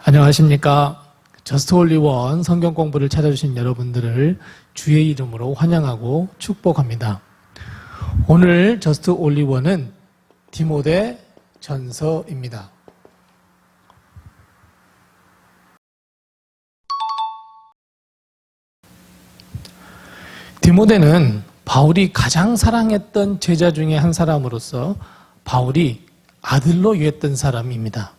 안녕하십니까. 저스트 홀리 원 성경 공부를 찾아주신 여러분들을 주의 이름으로 환영하고 축복합니다. 오늘 저스트 홀리 원은 디모데 전서입니다. 디모데는 바울이 가장 사랑했던 제자 중에 한 사람으로서 바울이 아들로 여겼던 사람입니다.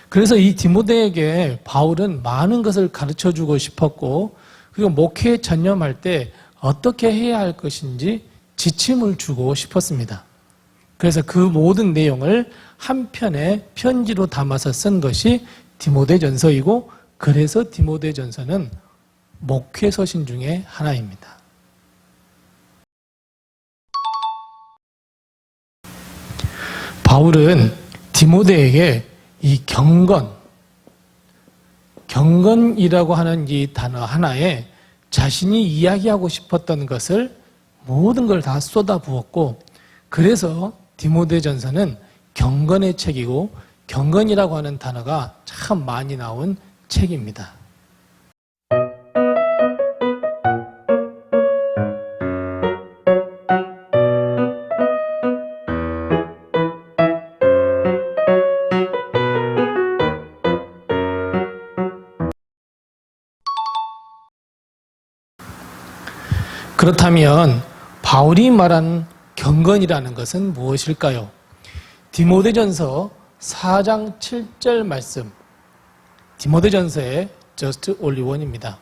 그래서 이 디모데에게 바울은 많은 것을 가르쳐주고 싶었고, 그리고 목회에 전념할 때 어떻게 해야 할 것인지 지침을 주고 싶었습니다. 그래서 그 모든 내용을 한 편의 편지로 담아서 쓴 것이 디모데전서이고, 그래서 디모데전서는 목회서신 중에 하나입니다. 바울은 디모데에게 이 경건이라고 하는 이 단어 하나에 자신이 이야기하고 싶었던 것을 모든 걸 다 쏟아부었고, 그래서 디모데전서는 경건의 책이고 경건이라고 하는 단어가 참 많이 나온 책입니다. 그렇다면 바울이 말한 경건이라는 것은 무엇일까요? 디모데전서 4장 7절 말씀, 디모데전서의 Just Only One입니다.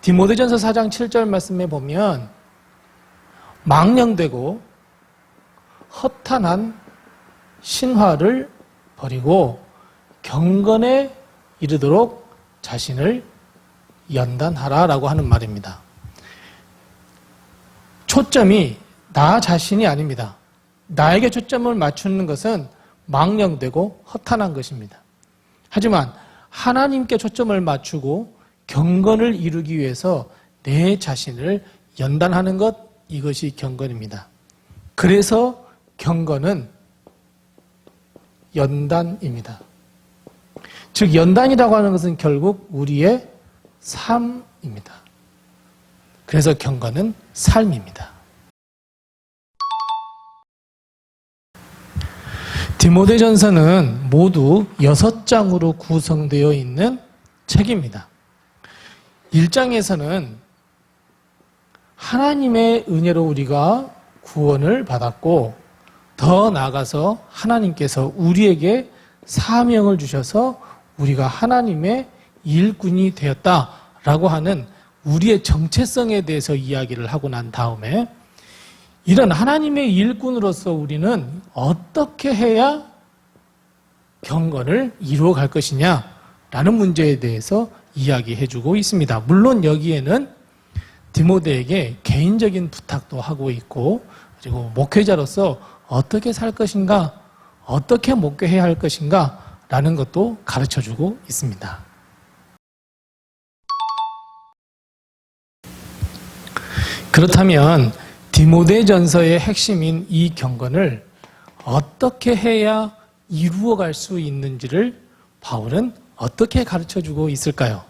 디모데전서 4장 7절 말씀에 보면 망령되고 허탄한 신화를 버리고 경건에 이르도록 자신을 연단하라라고 하는 말입니다. 초점이 나 자신이 아닙니다. 나에게 초점을 맞추는 것은 망령되고 허탄한 것입니다. 하지만 하나님께 초점을 맞추고 경건을 이루기 위해서 내 자신을 연단하는 것, 이것이 경건입니다. 그래서 경건은 연단입니다. 즉 연단이라고 하는 것은 결국 우리의 삶입니다. 그래서 경건은 삶입니다. 디모데전서는 모두 6장으로 구성되어 있는 책입니다. 1장에서는 하나님의 은혜로 우리가 구원을 받았고, 더 나아가서 하나님께서 우리에게 사명을 주셔서 우리가 하나님의 일꾼이 되었다라고 하는 우리의 정체성에 대해서 이야기를 하고 난 다음에, 이런 하나님의 일꾼으로서 우리는 어떻게 해야 경건을 이루어갈 것이냐라는 문제에 대해서 이야기해주고 있습니다. 물론 여기에는 디모데에게 개인적인 부탁도 하고 있고, 그리고 목회자로서 어떻게 살 것인가, 어떻게 목회해야 할 것인가 라는 것도 가르쳐주고 있습니다. 그렇다면 디모데전서의 핵심인 이 경건을 어떻게 해야 이루어갈 수 있는지를 바울은 어떻게 가르쳐주고 있을까요?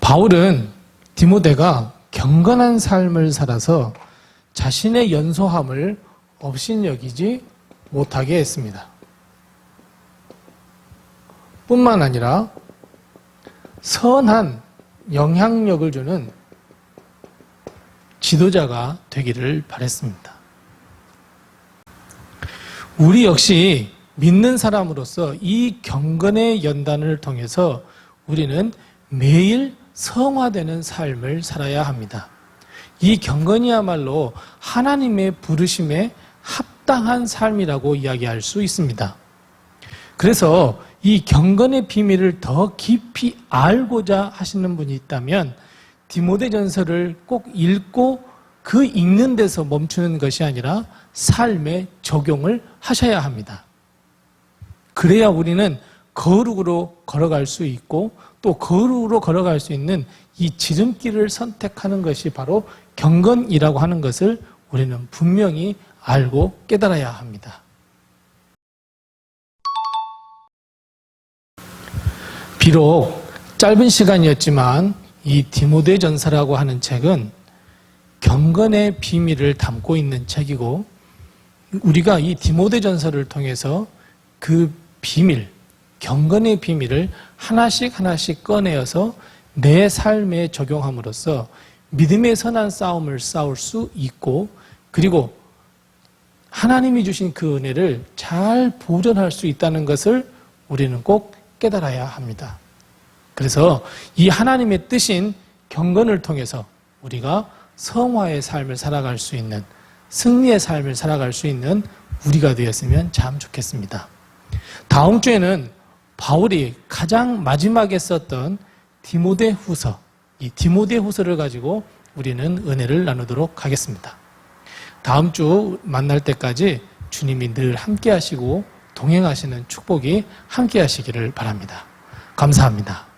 바울은 디모데가 경건한 삶을 살아서 자신의 연소함을 업신여기지 못하게 했습니다. 뿐만 아니라 선한 영향력을 주는 지도자가 되기를 바랬습니다. 우리 역시 믿는 사람으로서 이 경건의 연단을 통해서 우리는 매일 성화되는 삶을 살아야 합니다. 이 경건이야말로 하나님의 부르심에 합당한 삶이라고 이야기할 수 있습니다. 그래서 이 경건의 비밀을 더 깊이 알고자 하시는 분이 있다면 디모데전서를 꼭 읽고 그 읽는 데서 멈추는 것이 아니라 삶에 적용을 하셔야 합니다. 그래야 우리는 거룩으로 걸어갈 수 있고 또 거룩으로 걸어갈 수 있는 이 지름길을 선택하는 것이 바로 경건이라고 하는 것을 우리는 분명히 알고 깨달아야 합니다. 비록 짧은 시간이었지만 이 디모데전서라고 하는 책은 경건의 비밀을 담고 있는 책이고 우리가 이 디모데전서를 통해서 그 비밀, 경건의 비밀을 하나씩 꺼내어서 내 삶에 적용함으로써 믿음의 선한 싸움을 싸울 수 있고 그리고 하나님이 주신 그 은혜를 잘 보존할 수 있다는 것을 우리는 꼭 깨달아야 합니다. 그래서 이 하나님의 뜻인 경건을 통해서 우리가 성화의 삶을 살아갈 수 있는 승리의 삶을 살아갈 수 있는 우리가 되었으면 참 좋겠습니다. 다음 주에는 바울이 가장 마지막에 썼던 디모데후서, 이 디모데후서를 가지고 우리는 은혜를 나누도록 하겠습니다. 다음 주 만날 때까지 주님이 늘 함께 하시고 동행하시는 축복이 함께 하시기를 바랍니다. 감사합니다.